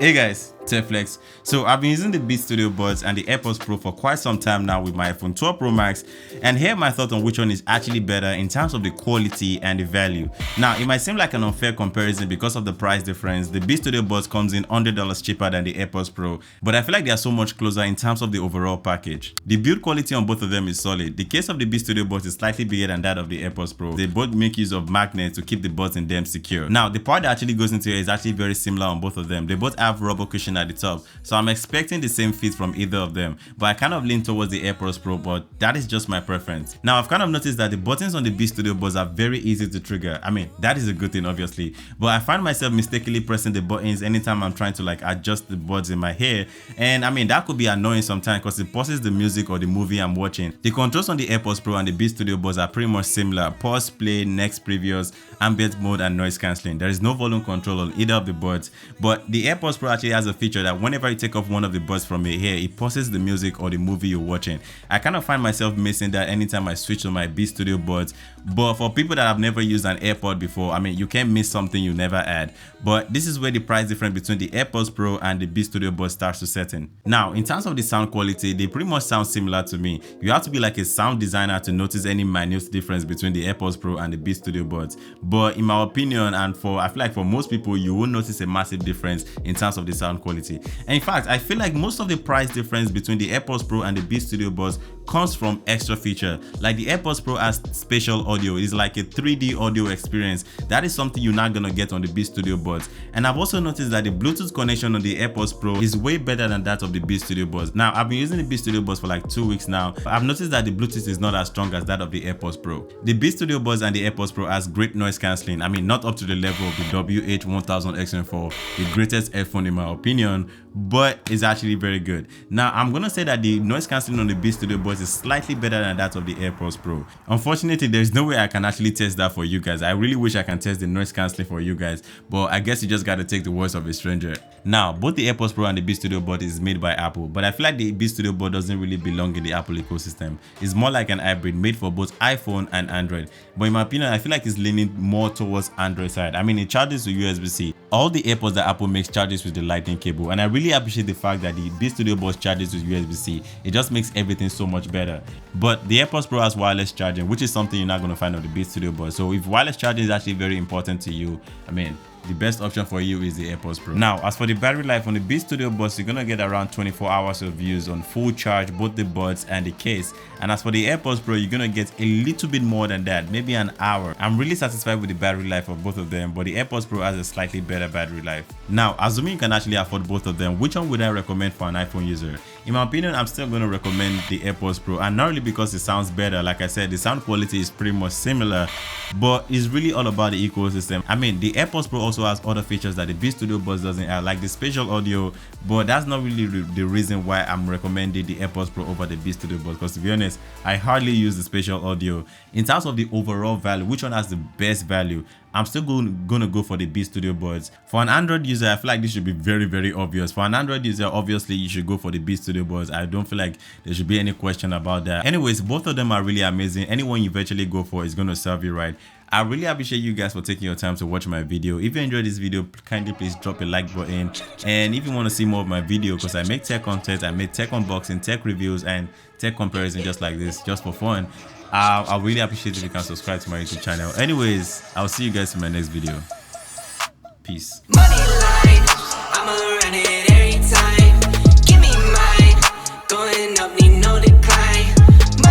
Hey guys, Teflex. So I've been using the Beats Studio Buds and the AirPods Pro for quite some time now with my iPhone 12 Pro Max, and here are my thoughts on which one is actually better in terms of the quality and the value. Now it might seem like an unfair comparison because of the price difference. The Beats Studio Buds comes in $100 cheaper than the AirPods Pro, but I feel like they are so much closer in terms of the overall package. The build quality on both of them is solid. The case of the Beats Studio Buds is slightly bigger than that of the AirPods Pro. They both make use of magnets to keep the buds in them secure. Now the part that actually goes into it is actually very similar on both of them. They both have rubber cushion at the top, so I'm expecting the same fit from either of them, but I kind of lean towards the AirPods Pro, but that is just my preference. Now I've kind of noticed that the buttons on the Beats Studio Buds are very easy to trigger. I mean, that is a good thing obviously, but I find myself mistakenly pressing the buttons anytime I'm trying to like adjust the buds in my hair, and I mean that could be annoying sometimes because it pauses the music or the movie I'm watching. The controls on the AirPods Pro and the Beats Studio Buds are pretty much similar: pause, play, next, previous, ambient mode, and noise cancelling. There is no volume control on either of the buds, but the AirPods Pro actually has a feature that whenever you take off one of the buds from your hair, it pauses the music or the movie you're watching. I kind of find myself missing that anytime I switch to my Beats Studio Buds, but for people that have never used an AirPod before, I mean, you can't miss something you never had. But this is where the price difference between the AirPods Pro and the Beats Studio Buds starts to set in. Now, in terms of the sound quality, they pretty much sound similar to me. You have to be like a sound designer to notice any minute difference between the AirPods Pro and the Beats Studio Buds. But in my opinion, and I feel like for most people, you won't notice a massive difference in terms of the sound quality. And in fact, I feel like most of the price difference between the AirPods Pro and the Beats Studio Buds comes from extra feature. Like the AirPods Pro has spatial audio. It's like a 3D audio experience. That is something you're not gonna get on the Beats Studio Buds. And I've also noticed that the Bluetooth connection on the AirPods Pro is way better than that of the Beats Studio Buds. Now, I've been using the Beats Studio Buds for like 2 weeks now. I've noticed that the Bluetooth is not as strong as that of the AirPods Pro. The Beats Studio Buds and the AirPods Pro has great noise cancelling. I mean, not up to the level of the WH-1000XM4, the greatest headphone in my opinion, but it's actually very good. Now, I'm gonna say that the noise cancelling on the Beats Studio Buds is slightly better than that of the AirPods Pro. Unfortunately, there's no way I can actually test that for you guys. I really wish I can test the noise cancelling for you guys, but I guess you just gotta take the words of a stranger. Now, both the AirPods Pro and the Beats Studio Buds is made by Apple, but I feel like the Beats Studio Buds doesn't really belong in the Apple ecosystem. It's more like an hybrid made for both iPhone and Android. But in my opinion, I feel like it's leaning more towards Android side. I mean, it charges to USB-C. All the AirPods that Apple makes charges with the lightning cable, and I really appreciate the fact that the Beats Studio Buds charges with USB-C. It just makes everything so much better. But the AirPods Pro has wireless charging, which is something you're not going to find on the Beats Studio Buds. So if wireless charging is actually very important to you, I mean, the best option for you is the AirPods Pro. Now, as for the battery life on the Beats Studio Buds, you're gonna get around 24 hours of use on full charge, both the buds and the case. And as for the AirPods Pro, you're gonna get a little bit more than that, maybe an hour. I'm really satisfied with the battery life of both of them, but the AirPods Pro has a slightly better battery life. Now, assuming you can actually afford both of them, which one would I recommend for an iPhone user? In my opinion, I'm still gonna recommend the AirPods Pro, and not really because it sounds better. Like I said, the sound quality is pretty much similar, but it's really all about the ecosystem. I mean, the AirPods Pro also has other features that the Beats Studio Buds doesn't have, like the spatial audio, but that's not really the reason why I'm recommending the AirPods Pro over the Beats Studio Buds, because to be honest, I hardly use the spatial audio. In terms of the overall value, which one has the best value, I'm still gonna go for the Beats Studio Buds. For an Android user, I feel like this should be very, very obvious. For an Android user, obviously you should go for the Beats Studio Buds. I don't feel like there should be any question about that. Anyways, both of them are really amazing. Anyone you eventually go for is gonna serve you right. I really appreciate you guys for taking your time to watch my video. If you enjoyed this video, kindly please drop a like button. And if you want to see more of my video, because I make tech content, I make tech unboxing, tech reviews, and tech comparison just like this, just for fun, I really appreciate if you can subscribe to my YouTube channel. Anyways, I'll see you guys in my next video. Peace. Money line,